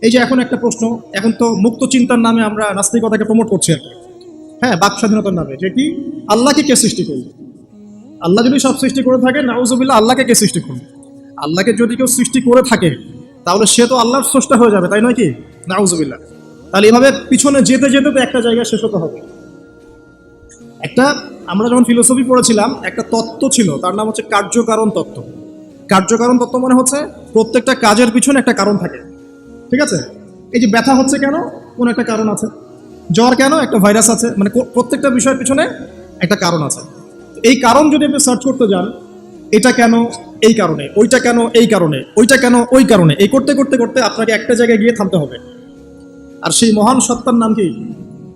এই যে এখন একটা প্রশ্ন, এখন তো মুক্ত চিন্তার নামে আমরা নাস্তিকতাকে প্রমোট করছি আর কি। হ্যাঁ, বাক স্বাধীনতার নামে, যে কি আল্লাহকে কে সৃষ্টি করবে? আল্লাহ যদি সব সৃষ্টি করে থাকে, নাউজুবিল্লাহ, আল্লাহকে কে সৃষ্টি করবে? আল্লাহকে যদি কেউ সৃষ্টি করে থাকে তাহলে সে তো আল্লাহর স্রষ্টা হয়ে যাবে, তাই নয় কি? নাউজুবিল্লাহ। তাহলে এভাবে পিছনে যেতে যেতে তো একটা জায়গায় শেষ হতে হবে। একটা, আমরা যখন ফিলোসফি পড়েছিলাম একটা তত্ত্ব ছিল, তার নাম হচ্ছে কার্যকারণ তত্ত্ব। কার্যকারণ তত্ত্ব মানে হচ্ছে প্রত্যেকটা কাজের পিছনে একটা কারণ থাকে। ঠিক আছে? এই যে ব্যথা হচ্ছে কেন? কোনো একটা কারণ আছে। জ্বর কেন? একটা ভাইরাস আছে। মানে প্রত্যেকটা বিষয়ের পিছনে একটা কারণ আছে। এই কারণ যদি আপনি সার্চ করতে যান, এটা কেন এই কারণে, ওইটা কেন এই কারণে, ওইটা কেন ওই কারণে, এই করতে করতে করতে আপনাকে একটা জায়গায় গিয়ে থামতে হবে। আর সেই মহান সত্তার নাম কি?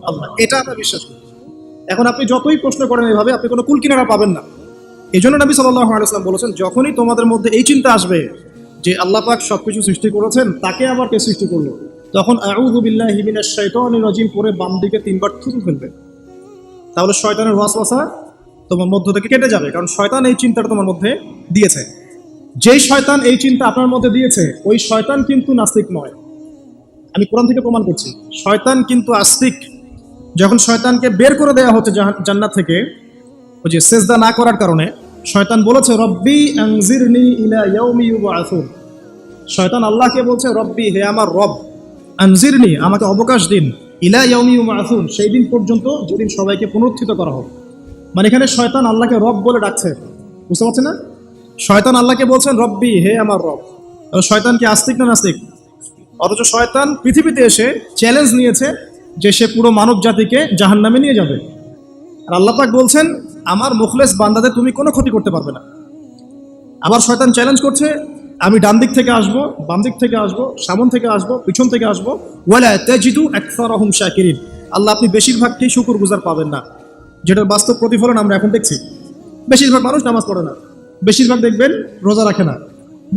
আল্লাহ। এটা আমরা বিশ্বাস করি। এখন আপনি যতই প্রশ্ন করেন এইভাবে, আপনি কোনো কুল কিনারা পাবেন না। এই জন্য নবী সাল্লাল্লাহু আলাইহি ওয়াসাল্লাম বলেছেন, যখনই তোমাদের মধ্যে এই চিন্তা আসবে যে আল্লাহ পাক সবকিছু সৃষ্টি করেছেন, তাকে আবার কে সৃষ্টি করলো, তখন আউযু বিল্লাহি মিনাশ শাইতানির রাজিম পরে বাম দিকে তিনবার থুতু ফেলবে। তাহলে শয়তানের ওয়াসওয়াসা তোমার মধ্য থেকে কেটে যাবে, কারণ শয়তান এই চিন্তাটা তোমার মধ্যে দিয়েছে। যেই শয়তান এই চিন্তা আপনার মধ্যে দিয়েছে, ওই শয়তান কিন্তু নাস্তিক নয়। আমি কোরআন থেকে প্রমাণ করছি, শয়তান কিন্তু আস্তিক। যখন শয়তানকে বের করে দেওয়া হচ্ছে জান্নাত থেকে, ওই যে সেজদা না করার কারণে, শয়তান বলেছে রব্বি আনজিরনি ইলা ইয়াউমি ইউবআসুন। শয়তান আল্লাহকে বলছে, রব্বি, হে আমার রব, আনজিরনি, আমাকে অবকাশ দিন, ইলা ইয়াউমি ইউবআসুন, সেই দিন পর্যন্ত যেদিন সবাইকে পুনরুত্থিত করা হবে। মানে এখানে শয়তান আল্লাহকে রব বলে ডাকছে, বুঝতে পারছেন না? শয়তান আল্লাহকে বলছেন রব্বি, হে আমার রব। শয়তান কি আস্তিক না নাস্তিক? অথচ শয়তান পৃথিবীতে এসে চ্যালেঞ্জ নিয়েছে যে সে পুরো মানব জাতিকে জাহান্নামে নিয়ে যাবে। আর আল্লাহ পাক বলছেন, আমার মুখলেস বান্দাদের তুমি কোনো ক্ষতি করতে পারবে না। আবার শয়তান চ্যালেঞ্জ করছে, আমি ডান দিক থেকে আসবো, বাম দিক থেকে আসবো, সামন থেকে আসবো, পিছন থেকে আসবো, ওয়ালা তাজিদু আকসারাহুম শাকিরিন। আল্লাহ, আপনি বেশিরভাগকেই শুকরগুজার পাবেন না। যেটার বাস্তব প্রতিফলন আমরা এখন দেখছি। বেশিরভাগ মানুষ নামাজ পড়ে না, বেশিরভাগ দেখবেন রোজা রাখে না,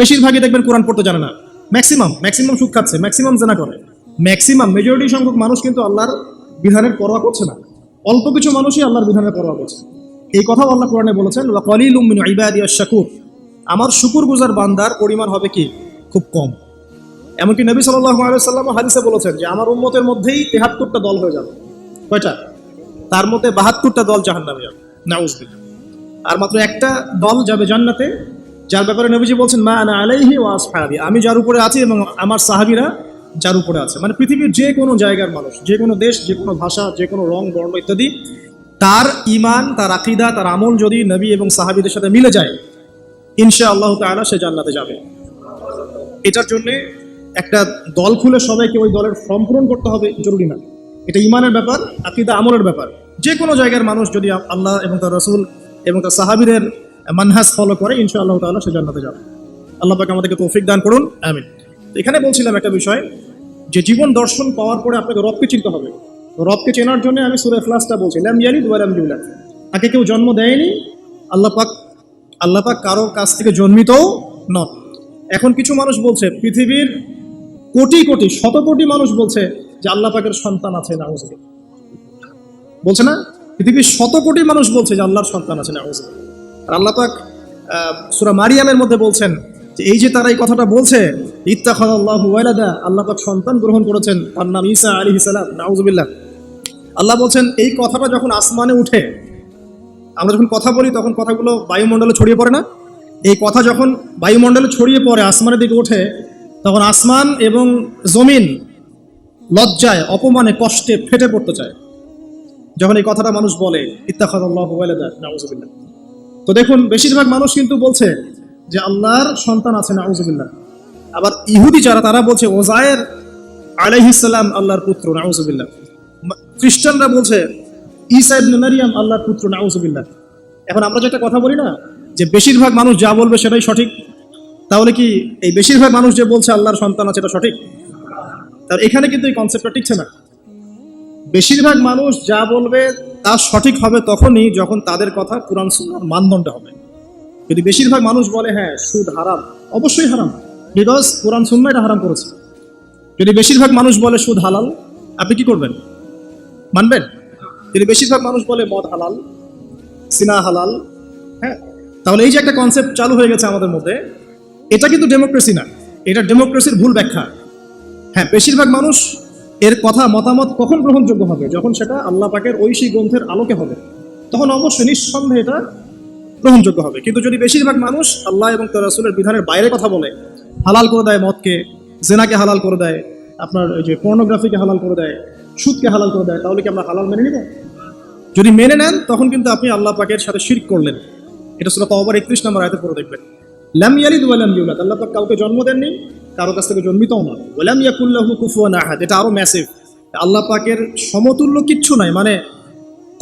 বেশিরভাগই দেখবেন কোরআন পড়তে জানে না। ম্যাক্সিমাম সুদ খাচ্ছে, ম্যাক্সিমাম জেনা করে, ম্যাক্সিমাম মেজরিটি সংখ্যক মানুষ কিন্তু আল্লাহর বিধানের পরোয়া করছে না। অল্প কিছু মানুষই আল্লাহর বিধানের পরোয়া করছে। এই কথাও আল্লাহ কোরআনে বলেছেন, ওয়া কালিলুম মিন ইবাদিয়াশ শাকুর, আমার শুকরগুজার বান্দার পরিমাণ হবে কি? খুব কম। এমনকি নবী সাল্লাল্লাহু আলাইহি ওয়াসাল্লাম হাদিসে বলেছেন যে আমার উম্মতের মধ্যেই ৭৩টা দল হয়ে যাবে। কয়টা? তার মধ্যে ৭২টা দল জাহান্নামে যাবে, নাউযুবিল্লাহ। আর মাত্র একটা দল যাবে জান্নাতে, যার ব্যাপারে নবীজি বলছেন, মা আনা আলাইহি ওয়া আসহাবি, আমি যার উপরে আছি এবং আমার সাহাবীরা যার উপরে আছে। মানে পৃথিবীর যে কোনো জায়গার মানুষ, যে কোনো দেশ, যে কোনো ভাষা, যে কোনো রং বর্ণ ইত্যাদি, তার ঈমান, তার আকীদা, তার আমল যদি নবী এবং সাহাবীদের সাথে মিলে যায়, ইনশাআল্লাহ তাআলা সে জান্নাতে যাবে। এটার জন্য একটা দল খুলে সবাইকে ওই দলের ফর্ম পূরণ করতে হবে জরুরি না। এটা ঈমানের ব্যাপার, আকীদা আমলের ব্যাপার। যে কোনো জায়গার মানুষ যদি আল্লাহ এবং তার রাসূল এবং তার সাহাবীদের মানহাজ ফলো করে, ইনশাআল্লাহ তাআলা সে জান্নাতে যাবে। আল্লাহ পাক আমাদেরকে তৌফিক দান করুন, আমিন। তো এখানে বলছিলাম একটা বিষয়, যে জীবন দর্শন পাওয়ার পরে আপনাকে রবকে চিনতে হবে। রবকে চেনার জন্য আমি সূরা ইখলাসটা বলছি, লাম ইয়ালিদ ওয়া লাম ইউলাদ, তাকে কেউ জন্ম দেয়নি, আল্লাহ পাক কারো কাছ থেকে জন্মিতও নন। এখন কিছু মানুষ বলছে, পৃথিবীর কোটি কোটি শত কোটি মানুষ বলছে যে আল্লাহ পাকের সন্তান আছে, নাউযুবিল্লাহ। বলছে না? পৃথিবীর শত কোটি মানুষ বলছে যে আল্লাহর সন্তান আছে, নাউযুবিল্লাহ। আর আল্লাহ পাক সূরা মারিয়ামের মধ্যে বলছেন যে এই যে তারা এই কথাটা বলছে, ইত্তাখাযাল্লাহু ওয়ালাদা, আল্লাহ পাক সন্তান গ্রহণ করেছেন, তার নাম ঈসা আলাইহিস সালাম, নাউযুবিল্লাহ। আল্লাহ বলছেন এই কথাটা যখন আসমানে উঠে, আমরা যখন কথা বলি তখন কথাগুলো বায়ুমণ্ডলে ছড়িয়ে পড়ে না? এই কথা যখন বায়ুমণ্ডলে ছড়িয়ে পড়ে, আসমানের দিকে ওঠে, তখন আসমান এবং জমিন লজ্জায়, অপমানে, কষ্টে ফেটে পড়তে চায় যখন এই কথাটা মানুষ বলে, ইত্তাখাযাল্লাহু ওয়ালাদা, নাউযুবিল্লাহ। তো দেখুন, বেশিরভাগ মানুষ কিন্তু বলছে যে আল্লাহর সন্তান আছে, নাউযুবিল্লাহ। আবার ইহুদি যারা, তারা বলছে ওযায়ের আলাইহিস সালাম আল্লাহর পুত্র, নাউযুবিল্লাহ। খ্রিস্টানরা বলছে ঈসা ইবনে মারইয়াম আল্লাহর পুত্র, নাউযুবিল্লাহ। এখন আমরা যেটা কথা বলি না, যে বেশিরভাগ মানুষ যা বলবে সেটাই সঠিক, তাহলে কি এই বেশিরভাগ মানুষ যে বলছে আল্লাহর সন্তান আছে এটা সঠিক? তার এখানে কিন্তু এই কনসেপ্টটা টিকছে না। বেশিরভাগ মানুষ যা বলবে তা সঠিক হবে তখনই যখন তাদের কথা কুরআন সুন্নাহর মানদণ্ডে হবে। যদি বেশিরভাগ মানুষ বলে হ্যাঁ সুদ হারাম, অবশ্যই হারাম, বিকজ কুরআন সুন্নাহ এটা হারাম করেছে। যদি বেশিরভাগ মানুষ বলে সুদ হালাল, আপনি কি করবেন? মানবেন? যদি বেশিরভাগ মানুষ বলে মদ হালাল, সিনা হালাল, হ্যাঁ, তাহলে এই যে একটা কনসেপ্ট চালু হয়ে গেছে আমাদের মধ্যে, এটা কিন্তু ডেমোক্রেসি না, এটা ডেমোক্রেসির ভুল ব্যাখ্যা। হ্যাঁ, বেশিরভাগ মানুষ এর কথা মতামত কখন গ্রহণযোগ্য হবে? যখন সেটা আল্লাহ পাকের ঐশী গ্রন্থের আলোকে হবে, তখন অবশ্যই নিঃসন্দেহে এটা গ্রহণযোগ্য হবে। কিন্তু যদি বেশিরভাগ মানুষ আল্লাহ এবং তার রাসূলের বিধানের বাইরে কথা বলে, হালাল করে দেয় মদকে, জেনাকে হালাল করে দেয়, আপনার এই যে পর্নোগ্রাফিকে হালাল করে দেয়, সুদকে হালাল করে দেয়, তাহলে কি আমরা হালাল মেনে নিব? যদি মেনে নেন তখন কিন্তু আপনি আল্লাহ পাকের সাথে শিরক করলেন। এটা সূরা তাওবার 31 নম্বর আয়াতে পড়ে দেখবেন। লাম ইয়ালিদ ওয়া লাম ইউলাদ, আল্লাহ পাক কাউকে জন্ম দেননি, কারো কাছ থেকে জন্মিতও না। ওয়া লাম ইয়াকুল লাহু কুফুয়ান আহাদ, এটা আরো ম্যাসিভ। আল্লাহ পাকের সমতুল্য কিচ্ছু নাই। মানে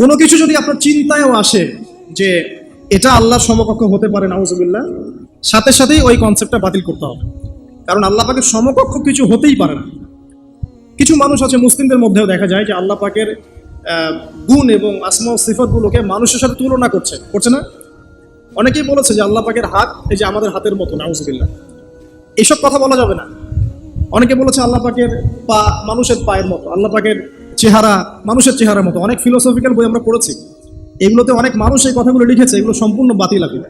কোনো কিছু যদি আপনার চিন্তায়ও আসে যে এটা আল্লাহর সমকক্ষ হতে পারে, নাউজুবিল্লাহ, সাথে সাথেই ওই কনসেপ্টটা বাতিল করতে হবে। কারণ আল্লাহ পাকের সমকক্ষ কিছু হতেই পারে না। কিছু মানুষ আছে মুসলিমদের মধ্যেও দেখা যায় যে আল্লাহ পাকের গুণ এবং আসমা ও সিফাতগুলোকে মানুষের সাথে তুলনা করছে না? অনেকেই বলেছে যে আল্লাহ পাকের হাত এই যে আমাদের হাতের মতো, নাউজুবিল্লাহ। এইসব কথা বলা যাবে না। অনেকে বলেছে আল্লাহ পাকের পা মানুষের পায়ের মতো, আল্লাহ পাকের চেহারা মানুষের চেহারার মতো। অনেক ফিলোসফিক্যাল বই আমরা পড়েছি, এগুলোতে অনেক মানুষ এই কথাগুলো লিখেছে, এগুলো সম্পূর্ণ বাতিল আকিদা।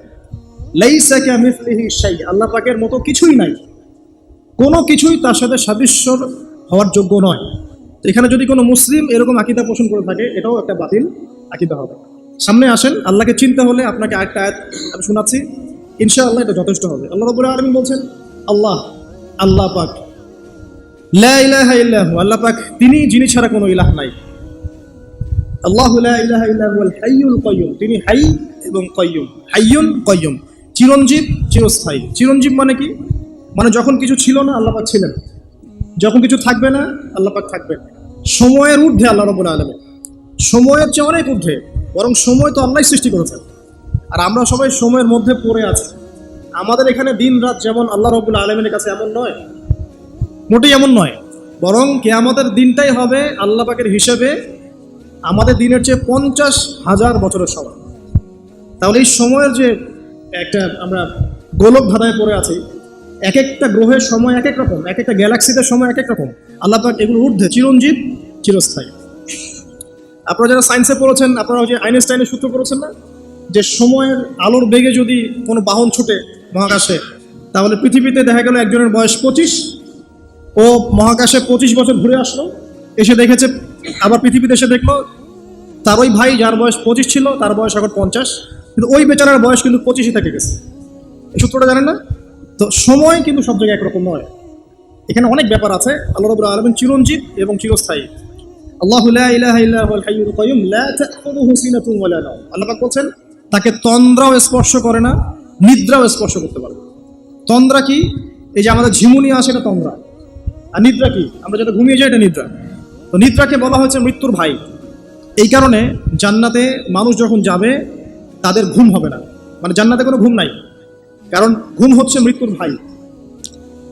লাইসা কামিসলিহি শাই, আল্লাহ পাকের মতো কিছুই নাই, কোনো কিছুই তার সাথে সাদৃশ্যর হওয়ার যোগ্য নয়। তো এখানে যদি কোনো মুসলিম এরকম আকিদা পোষণ করে থাকে, এটাও একটা বাতিল আকিদা হবে। সামনে আসেন, আল্লাহকে চিনতে হলে আপনাকে আরেকটা আয়াত আমি শোনাচ্ছি, ইনশাআল্লাহ এটা যথেষ্ট হবে। আল্লাহ রাব্বুল আলামিন বলছেন, আল্লাহ পাক, লা ইলাহা ইল্লাহু, আল্লাহ পাক তিনি যিনি ছাড়া কোনো ইলাহ নাই। আল্লাহু লা ইলাহা ইল্লা হুয়াল হাইয়ুল কাইয়্যুম, তিনি হাই এবং কাইয়্যুম। হাইয়ুন কাইয়্যুম, চিরঞ্জীব, চিরস্থায়ী। চিরঞ্জীব মানে কি? মানে যখন কিছু ছিল না আল্লাহ পাক ছিলেন, যখন কিছু থাকবে না আল্লাহ পাক থাকবেন। সময়ের ঊর্ধ্বে আল্লাহ রাব্বুল আলামিন, সময়ের চেয়ে অনেক ঊর্ধ্বে। বরং সময় তো আল্লাহই সৃষ্টি করেছেন, আর আমরা সবাই সময়ের মধ্যে পড়ে আছি। আমাদের এখানে দিন রাত যেমন আল্লাহ রাব্বুল আলামিনের কাছে এমন নয়, মোটেই এমন নয়। বরং কিয়ামতের দিনটাই হবে আল্লাহ পাকের হিসেবে আমাদের দিনের চেয়ে 50,000 বছরের সময়। তাহলে এই সময়ের যে একটা আমরা গোলক ধাঁধায় পড়ে আছি, এক একটা গ্রহের সময় এক এক রকম, এক একটা গ্যালাক্সিতে সময় এক এক রকম। আল্লাহ পাক এগুলো ঊর্ধ্বে, চিরঞ্জীব, চিরস্থায়ী। আপনারা যারা সায়েন্সে পড়েছেন, আপনারা যে আইনস্টাইনের সূত্র পড়েছেন না, যে সময়ের আলোর বেগে যদি কোনো বাহন ছুটে মহাকাশে, তাহলে পৃথিবীতে দেখা গেল একজনের বয়স 25, ও মহাকাশে 25 বছর ঘুরে আসলো, এসে দেখেছে, আবার পৃথিবীতে এসে দেখলো তার ওই ভাই যার বয়স 25 ছিল তার বয়স এখন 50, কিন্তু ওই বেচারার বয়স কিন্তু 25ই থেকে গেছে। এই সূত্রটা জানেন না? তো সময় কিন্তু সব জায়গায় একরকম নয়, এখানে অনেক ব্যাপার আছে। আল্লাহ রাব্বুল আলামিন চিরঞ্জীব এবং চিরস্থায়ী। আল্লাহু লা ইলাহা ইল্লা হুয়াল হাইয়ুল কাইয়্যুম লা তাখুযুহু সিনাতুন ওয়া লা নাওম, আল্লাহ পাক বলছেন তাকে তন্দ্রাও স্পর্শ করে না, নিদ্রাও স্পর্শ করতে পারে না। তন্দ্রা কি? এই যে আমাদের ঝিমুনি আসে, এটা তন্দ্রা। আর নিদ্রা কি? আমরা যেটা ঘুমিয়ে যাই, এটা নিদ্রা। তো নিদ্রাকে বলা হয়েছে মৃত্যুর ভাই। এই কারণে জান্নাতে মানুষ যখন যাবে তাদের ঘুম হবে না, মানে জান্নাতে কোনো ঘুম নাই, কারণ ঘুম হচ্ছে মৃত্যুর ভাই।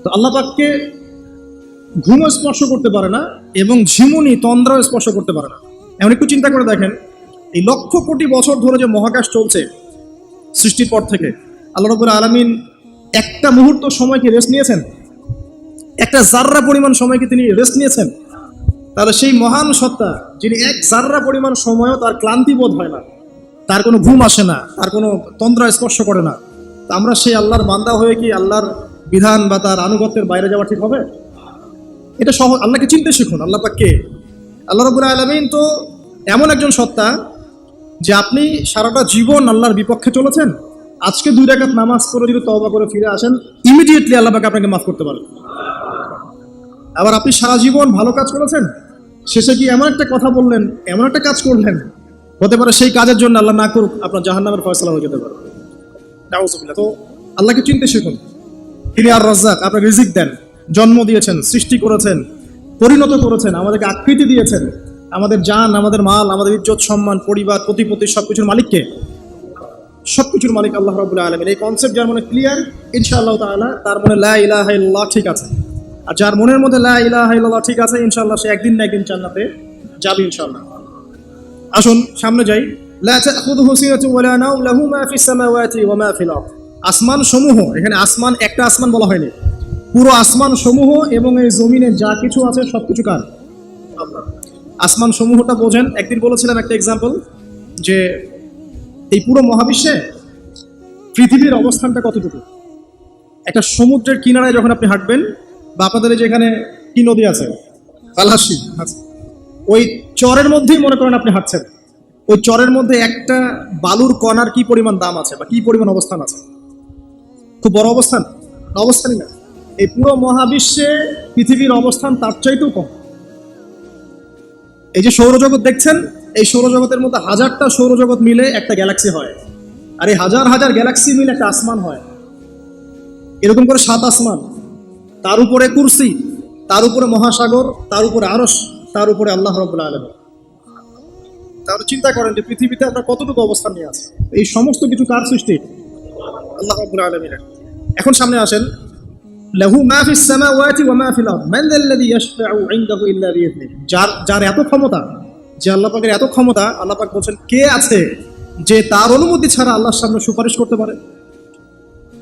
তো আল্লাহ পাককে ঘুমও স্পর্শ করতে পারে না এবং ঝিমুনি তন্দ্রাও স্পর্শ করতে পারে না। এমন একটু চিন্তা করে দেখেন, এই লক্ষ কোটি বছর ধরে যে মহাকাশ চলছে সৃষ্টির পর থেকে, আল্লাহ রাব্বুল আলামিন একটা মুহূর্ত সময়কে রেস্ট নিয়েছেন? একটা জাররা পরিমাণ সময়কে তিনি রেস্ট নিয়েছেন? তাহলে সেই মহান সত্তা যিনি এক জাররা পরিমাণ সময়ও তার ক্লান্তি বোধ হয় না, তার কোনো ঘুম আসে না, তার কোনো তন্দ্রা স্পর্শ করে না, তা আমরা সেই আল্লাহর বান্দা হয়ে কি আল্লাহর বিধান বা তার আনুগত্যের বাইরে যাওয়া ঠিক হবে? এটা সহজ। আল্লাহকে চিনতে শিখুন। আল্লাহ পাক কে? আল্লাহ রাব্বুল আলামিন তো এমন একজন সত্তা যে আপনি সারাটা জীবন আল্লাহর বিপক্ষে চলেছেন, আজকে 2 রাকাত নামাজ পড়ে যদি তওবা করে ফিরে আসেন, ইমিডিয়েটলি আল্লাহ পাক আপনাকে মাফ করতে পারেন। আবার আপনি সারা জীবন ভালো কাজ করেছেন, শেষে কি এমন একটা কথা বললেন, এমন একটা কাজ করলেন, হতে পারে সেই কাজের জন্য আল্লাহ না করুক আপনার জাহান্নামের ফয়সালা হয়ে যেতে পারে। নাউযুবিল্লাহ। তো আল্লাহকে চিনতে শিখুন। তিনি আর রাজ্জাক, আপনাকে রিজিক দেন, জন্ম দিয়েছেন, সৃষ্টি করেছেন, পরিণত করেছেন, আমাদেরকে আকৃতি দিয়েছেন, আমাদের জান, আমাদের মাল, আমাদের ইজ্জত, সম্মান, পরিবার, প্রতিপত্তি, সবকিছুর মালিককে? সবকিছুর মালিক আল্লাহ রাব্বুল আলামিন। এই কনসেপ্ট যার মনে ক্লিয়ার, ইনশাআল্লাহ তাআলা তার মনে লা ইলাহা ইল্লাল্লাহ ঠিক আছে। আর যার মনের মধ্যে লা ইলাহা ইল্লাল্লাহ ঠিক আছে, ইনশাআল্লাহ সে একদিন না একদিন জান্নাতে যাবে ইনশাআল্লাহ। আসুন সামনে যাই। লা তাখুযুহু সিনাতুন ওয়া লা নাওম লাহু মা ফিস সামাওয়াতি ওয়া মা ফিল আরদ। আসমান সমূহ, এখানে আসমান একটা আসমান বলা হয়নি, পুরো আসমান সমূহ এবং এই জমিনে যা কিছু আছে সবকিছু কার? আল্লাহ। আসমান সমূহটা বোঝেন। একদিন বলেছিলাম একটা এক্সাম্পল, যে এই পুরো মহাবিশ্বে পৃথিবীর অবস্থানটা কতটুকু। একটা সমুদ্রের কিনারায় যখন আপনি হাঁটবেন, বা আপনাদের যেখানে কি নদী আছে? পালাশি। আচ্ছা, ওই চরের মধ্যেই মনে করেন আপনি হাঁটছেন, ওই চরের মধ্যে একটা বালুর কণার কি পরিমাণ দাম আছে বা কি পরিমাণ অবস্থান আছে? খুব বড় অবস্থান? অবস্থানই না। এই পুরো মহাবিশ্বে পৃথিবীর অবস্থান তার চাইতেও কম। এই যে সৌরজগৎ দেখছেন, এই সৌরজগতের মধ্যে হাজারটা সৌরজগৎ মিলে একটা গ্যালাক্সি হয়, আর এই হাজার হাজার গ্যালাক্সি মিলে একটা আসমান হয়। এরকম করে 7 আসমান, তার উপরে কুরসি, তার উপরে মহাসাগর, তার উপরে আরশ, তার উপরে আল্লাহ রাব্বুল আলামিন। তাহলে চিন্তা করেন যে পৃথিবীতে আপনার কতটুকু অবস্থান নিয়ে আছে। এই সমস্ত কিছু কার সৃষ্টি? আল্লাহ রাব্বুল আলামিনের। এখন সামনে আসেন, লাহু মা ফিস সামাওয়াতি ওয়া মা ফিল আরদ মান যাল্লাযী ইয়াশফাউ ইনদাহু ইল্লা বিইذনিহি। যার এত ক্ষমতা, যে আল্লাহ পাকের এত ক্ষমতা, আল্লাহ পাক বলছেন কে আছে যে তার অনুমতি ছাড়া আল্লাহর সামনে সুপারিশ করতে পারে?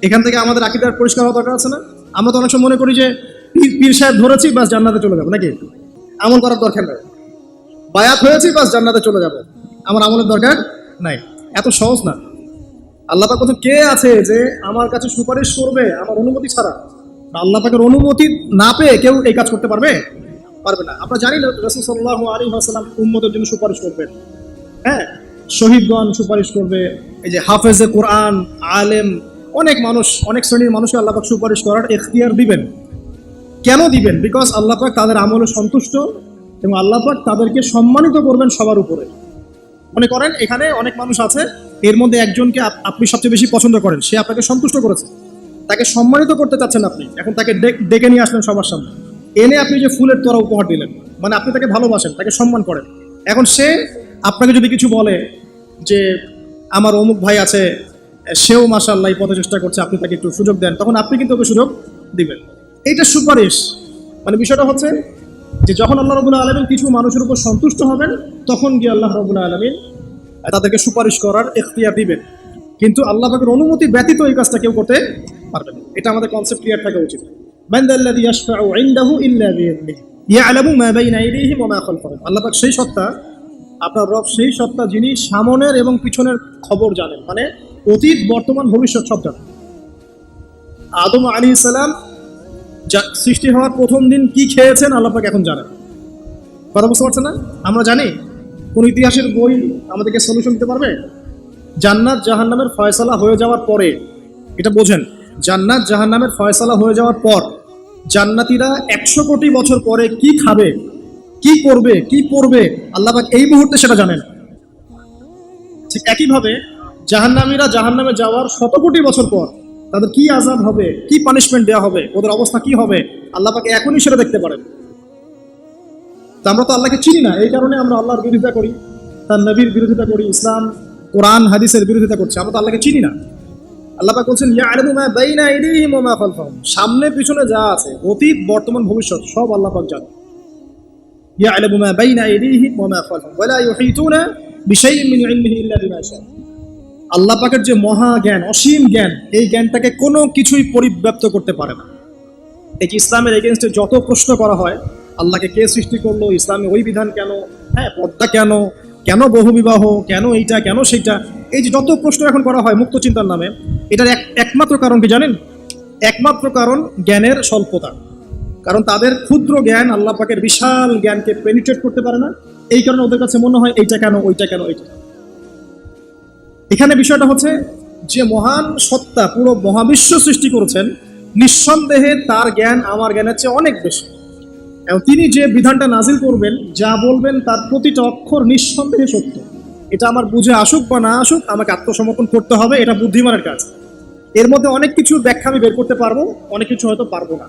এখান থেকে আমাদের আকীদার পরিষ্কার হওয়া দরকার আছে না? আমরা তো অনেক সময় মনে করি যে পীর সাহেব ধরেছি বাস জান্নাতে চলে যাবো, নাকি? আমল করার দরকার নাই। বায়াত হয়েছি বাস জান্নাতে চলে যাবো, আমার আমলের দরকার নাই। এত সহজ না। আল্লাহ পাক বলছেন কে আছে যে আমার কাছে সুপারিশ করবে আমার অনুমতি ছাড়া? আল্লাহ পাকের অনুমতি না পেয়ে কেউ এই কাজ করতে পারবে? পারবে না। আমরা জানি না রাসূল সাল্লাল্লাহু আলাইহি ওয়াসাল্লাম উম্মতের জন্য সুপারিশ করবেন। হ্যাঁ, শহীদগণ সুপারিশ করবে, এই যে হাফেজে কোরআন, আলেম, অনেক মানুষ, অনেক শ্রেণীর মানুষকে আল্লাহ পাক সুপারিশ করার এখতিয়ার দিবেন। কেন দিবেন? বিকজ আল্লাহ পাক তাদের আমলে সন্তুষ্ট এবং আল্লাহ পাক তাদেরকে সম্মানিত করবেন সবার উপরে। মনে করেন এখানে অনেক মানুষ আছে, এর মধ্যে একজনকে আপনি সবচেয়ে বেশি পছন্দ করেন, সে আপনাকে সন্তুষ্ট করেছে, তাকে সম্মানিত করতে চাচ্ছেন আপনি। এখন তাকে ডেকে নিয়ে আসলেন সবার সামনে, এনে আপনি যে ফুলের তোড়া উপহার দিলেন, মানে আপনি তাকে ভালোবাসেন, তাকে সম্মান করেন। এখন সে আপনাকে যদি কিছু বলে যে আমার অমুক ভাই আছে, সেও মাশাআল্লাহ এই পথে চেষ্টা করছে, আপনি তাকে একটু সুযোগ দেন, তখন আপনি কিন্তু ওকে সুযোগ দিবেন। এইটা সুপারিশ। মানে বিষয়টা হচ্ছে যে যখন আল্লাহ রাব্বুল আলামিন কিছু মানুষের উপর সন্তুষ্ট হবেন, তখন গিয়ে আল্লাহ রাব্বুল আলামিন তাদেরকে সুপারিশ করার এখতিয়ার দিবেন। কিন্তু আল্লাহ পাকের অনুমতি ব্যতীত এই কাজটা কেউ করতে পারবে না। এটা আমাদের কনসেপ্ট ক্লিয়ার থাকা উচিত। মান যাল্লাযী ইয়াশফাউ ইনদাহু ইল্লা বিইذনিহি ইয়ালামু মা বাইনা আইদিহিম ওয়া মা খালফাহুম। আল্লাহ পাক সেই সত্তা, আপনার রব সেই সত্তা যিনি সামনের এবং পিছনের খবর জানেন, মানে অতীত, বর্তমান, ভবিষ্যৎ সব জানেন। আদম আলাইহিস সালাম সৃষ্টি হওয়ার প্রথম দিন কি খেয়েছেন আল্লাহ পাক এখন জানেন। কথা বুঝতে পারছেন না? আমরা জানি? কোন ইতিহাসের বই আমাদেরকে সলিউশন দিতে পারবে? জান্নাত জাহান্নামের ফয়সালা হয়ে যাওয়ার পরে, এটা বোঝেন, জান্নাত জাহান্নামের ফয়সালা হয়ে যাওয়ার পর জান্নাতীরা 100 কোটি বছর পরে কি খাবে, কি করবে, কি পড়বে, আল্লাহ পাক এই মুহূর্তে সেটা জানেন। ঠিক একইভাবে জাহান্নামীরা জাহান্নামে যাওয়ার 100 কোটি বছর পর তাদের কি আযাব হবে, কি পানিশমেন্ট দেওয়া হবে, ওদের অবস্থা কি হবে, আল্লাহ পাক এখনই সেটা দেখতে পারেন। তা আমরা তো আল্লাহকে চিনি না, এই কারণে আমরা আল্লাহর বিরোধিতা করি, তার নবীর বিরোধিতা করি, ইসলাম কোরআন হাদিসের বিরোধিতা করছি। আমরা তো আল্লাহকে চিনি না। আল্লাহ পাক বলছেন ইয়ালামু মা বাইনা আইদিহিম ওয়া মা খালফাহুম, সামনে পিছনে যা আছে, অতীত, বর্তমান, ভবিষ্যৎ সব আল্লাহ পাক জানেন। ইয়ালামু মা বাইনা আইদিহিম ওয়া মা খালফাহুম ওয়া লা ইউহিতুনা বিশাইইন মিন ইলমিহি ইল্লা বিমা শা। আল্লাহ পাকের যে মহা জ্ঞান, অসীম জ্ঞান, এই জ্ঞানটাকে কোনো কিছুই পরিব্যাপ্ত করতে পারে না। এই যে ইসলামের এগেইনস্টে যত প্রশ্ন করা হয়, আল্লাহকে কে সৃষ্টি করলো, ইসলামে ওই বিধান কেন, হ্যাঁ পর্দা কেন, কেন বহুবিবাহ, কেন এইটা, কেন সেইটা, এই যে যত প্রশ্ন এখন করা হয় মুক্ত চিন্তার নামে, এটার একমাত্র কারণ কি জানেন? একমাত্র কারণ জ্ঞানের স্বল্পতা। কারণ তাদের ক্ষুদ্র জ্ঞান আল্লাহ পাকের বিশাল জ্ঞানকে পেনিট্রেট করতে পারে না। এই কারণে ওদের কাছে মনে হয় এইটা কেন, ওইটা কেন, এইটা। এখানে বিষয়টা হচ্ছে যে মহান সত্তা পুরো মহাবিশ্ব সৃষ্টি করেছেন, নিঃসন্দেহে তার জ্ঞান আমার জ্ঞানের চেয়ে অনেক বেশি। এবং তিনি যে বিধানটা নাজিল করবেন, যা বলবেন, তার প্রতিটা অক্ষর নিঃসন্দেহে সত্য। এটা আমার বুঝে আসুক বা না আসুক, আমাকে আত্মসমর্পণ করতে হবে, এটা বুদ্ধিমানের কাজ। এর মধ্যে অনেক কিছু ব্যাখ্যা আমি বের করতে পারবো, অনেক কিছু হয়তো পারবো না।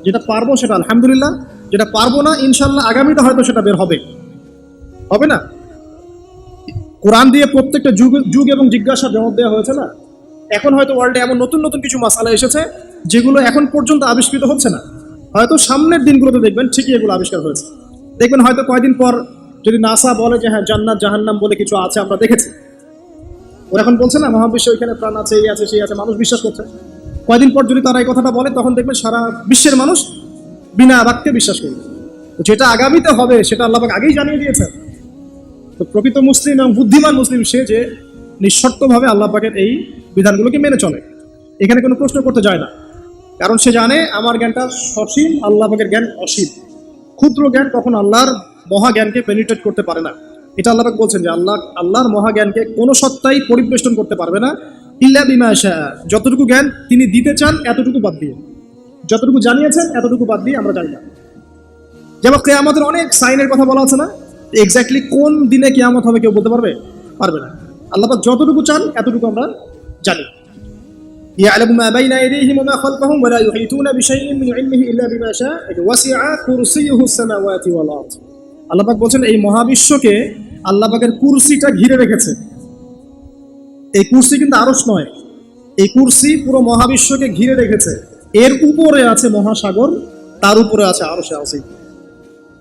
যেটা পারবো সেটা আলহামদুলিল্লাহ, যেটা পারবো না ইনশাল্লাহ আগামীতে হয়তো সেটা বের হবে, হবে না? কোরআন দিয়ে প্রত্যেকটা যুগ এবং জিজ্ঞাসার জবাব দেওয়া হয়েছে না? এখন হয়তো ওয়ার্ল্ডে এমন নতুন নতুন কিছু মাসালা এসেছে যেগুলো এখন পর্যন্ত আবিষ্কৃত হচ্ছে না। হয়তো সামনের দিনগুলোতে দেখবেন ঠিকই এগুলো আবিষ্কার হয়েছে। দেখবেন হয়তো কয়েকদিন পর যদি নাসা বলে যে হ্যাঁ জান্নাত জাহান্নাম বলে কিছু আছে, আমরা দেখেছি, ওরা এখন বলছে না মহাবিশ্বে ওইখানে প্রাণ আছে, এই আছে, সেই আছে, মানুষ বিশ্বাস করছে। কয়েকদিন পর যদি তারা এই কথাটা বলে, তখন দেখবেন সারা বিশ্বের মানুষ বিনা বাক্যে বিশ্বাস করবে। যেটা আগামীতে হবে সেটা আল্লাহ পাক আগেই জানিয়ে দিয়েছেন। তো প্রকৃত মুসলিম এবং বুদ্ধিমান মুসলিম সে যে নিঃশর্তভাবে আল্লাহ পাকের এই বিধানগুলোকে মেনে চলে, এখানে কোনো প্রশ্ন করতে যায় না। কারণ সে জানে আমার জ্ঞানটা সসীম, আল্লাহ পাকের জ্ঞান অসীম। ক্ষুদ্র জ্ঞান কখনো আল্লাহর মহাজ্ঞানকে পেনিট্রেট করতে পারে না। এটা আল্লাহ পাক বলছেন যে আল্লাহর মহাজ্ঞানকে কোনো সত্তাই পরিবেষ্টন করতে পারবে না, ইল্লা বিমা শা, যতটুকু জ্ঞান তিনি দিতে চান এতটুকু বাদ দিয়ে, যতটুকু জানিয়েছেন এতটুকু বাদ দিয়ে আমরা জানি না। যেমন কিয়ামতের অনেক সাইনের কথা বলা আছে না, এক্স্যাক্টলি কোন দিনে কিয়ামত হবে কেউ বলতে পারবে না। আল্লাহ পাক যতটুকু চান এতটুকু আমরা জানি। ইয়ালামু মা বাইনা আইদিহিম ওয়া মা খালফাহুম ওয়া লা ইউহিতুনা বিশাইইন মিন ইলমিহি ইল্লা বিমা শা ওয়াসিআ কুরসিয়ুহুস সামাওয়াতি ওয়াল আরদ। আল্লাহ পাক বলেন এই মহাবিশ্বকে আল্লাহ পাকের কুরসিটা ঘিরে রেখেছে। এই কুরসি কিন্তু আরশ নয়, এই কুরসি পুরো মহাবিশ্বকে ঘিরে রেখেছে। এর উপরে আছে মহাসাগর, তার উপরে আছে আরশে আজিম।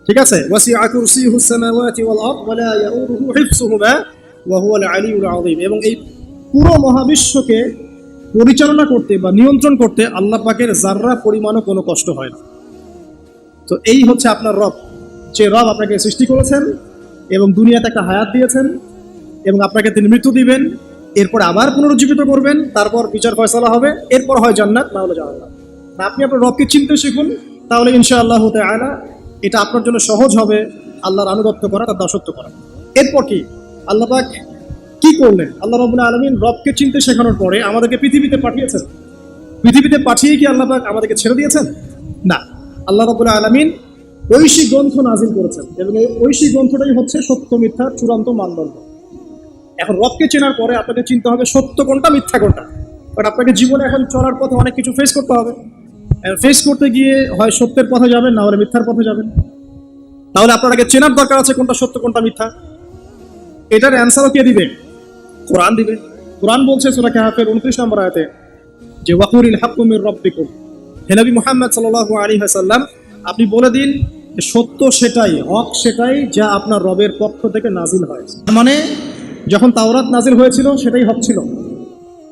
ঠিক আছে, ওয়াসিআ কুরসিয়ুহুস সামাওয়াতি ওয়াল আরদ ওয়া লা ইয়াউদুহু হিফযুহুমা ওয়া হুয়াল আলিয়্যুল আযীম। এবং এই পুরো মহাবিশ্বকে পরিচালনা করতে বা নিয়ন্ত্রণ করতে আল্লাহ পাকের যাররা পরিমাণও কোনো কষ্ট হয় না। তো এই হচ্ছে আপনার রব, যে রব আপনাকে সৃষ্টি করেছেন এবং দুনিয়াতে একটা হায়াত দিয়েছেন এবং আপনাকে তিনি মৃত্যু দিবেন, এরপর আবার পুনরুজ্জীবিত করবেন, তারপর বিচার ফয়সালা হবে, এরপর হয় জান্নাত, না হলে জাহান্নাম। আপনি আপনার রবকে চিনতে শিখুন, তাহলে ইনশাআল্লাহ তাআলা এটা আপনার জন্য সহজ হবে আল্লাহর আনুগত্য করা, তার দাসত্ব করা। এরপর কি আল্লাহ পাক কি করলেন? আল্লাহ রাব্বুল আলামিন রবকে চিনতে শেখানোর পরে আমাদেরকে পৃথিবীতে পাঠিয়েছেন। পৃথিবীতে পাঠিয়ে কি আল্লাহ পাক আমাদেরকে ছেড়ে দিয়েছেন? না, আল্লাহ রাব্বুল আলামিন ঐশী গ্রন্থ নাজিল করেছেন এবং এই ঐশী গ্রন্থটাই হচ্ছে সত্য মিথ্যার চূড়ান্ত মানদণ্ড। এখন রবকে চেনার পরে আপনাকে চিনতে হবে সত্য কোনটা মিথ্যা কোনটা। বাট আপনাকে জীবনে এখন চলার পথে অনেক কিছু ফেস করতে হবে। ফেস করতে গিয়ে হয় সত্যের পথে যাবেন, না হলে মিথ্যার পথে যাবেন। তাহলে আপনার আগে চেনার দরকার আছে কোনটা সত্য কোনটা মিথ্যা। এটার অ্যান্সারও কে দিবে? কোরআন দিবে। কোরআন বলছে সূরা কাহফের 29 নম্বর আয়াতে যে ওয়াকুরিল হাক্কু মির রাব্বিকুম, হে নবী মুহাম্মদ সাল্লাল্লাহু আলাইহি ওয়াসাল্লাম আপনি বলে দিন যে সত্য সেটাই, হক সেটাই যা আপনার রবের পক্ষ থেকে নাজিল হয়েছে। মানে যখন তাওরাত নাজিল হয়েছিল সেটাই হক ছিল,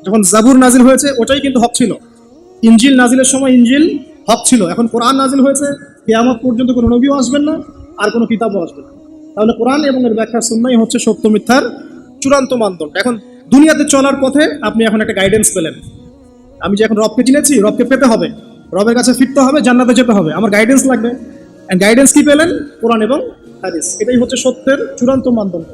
যখন জাবুর নাজিল হয়েছে ওটাই কিন্তু হক ছিল, ইনজিল নাজিলের সময় ইনজিল হক ছিল। এখন কোরআন নাজিল হয়েছে, কিয়ামত পর্যন্ত কোনো নবীও আসবেন না, আর কোনো কিতাবও আসবে না। তাহলে কোরআন এবং এর ব্যাখ্যা সুন্নাহই হচ্ছে সত্য মিথ্যার চূড়ান্ত মানদণ্ড। এখন দুনিয়াতে চলার পথে আপনি এখন একটা গাইডেন্স পেলেন। আমি যে এখন রবকে চিনেছি, রবকে পেতে হবে, রবের কাছে ফিরতে হবে, জান্নাতে যেতে হবে, আমার গাইডেন্স লাগবে। গাইডেন্স কি পেলেন? কোরআন এবং হাদিস। এটাই হচ্ছে সত্যের চূড়ান্ত মানদণ্ড।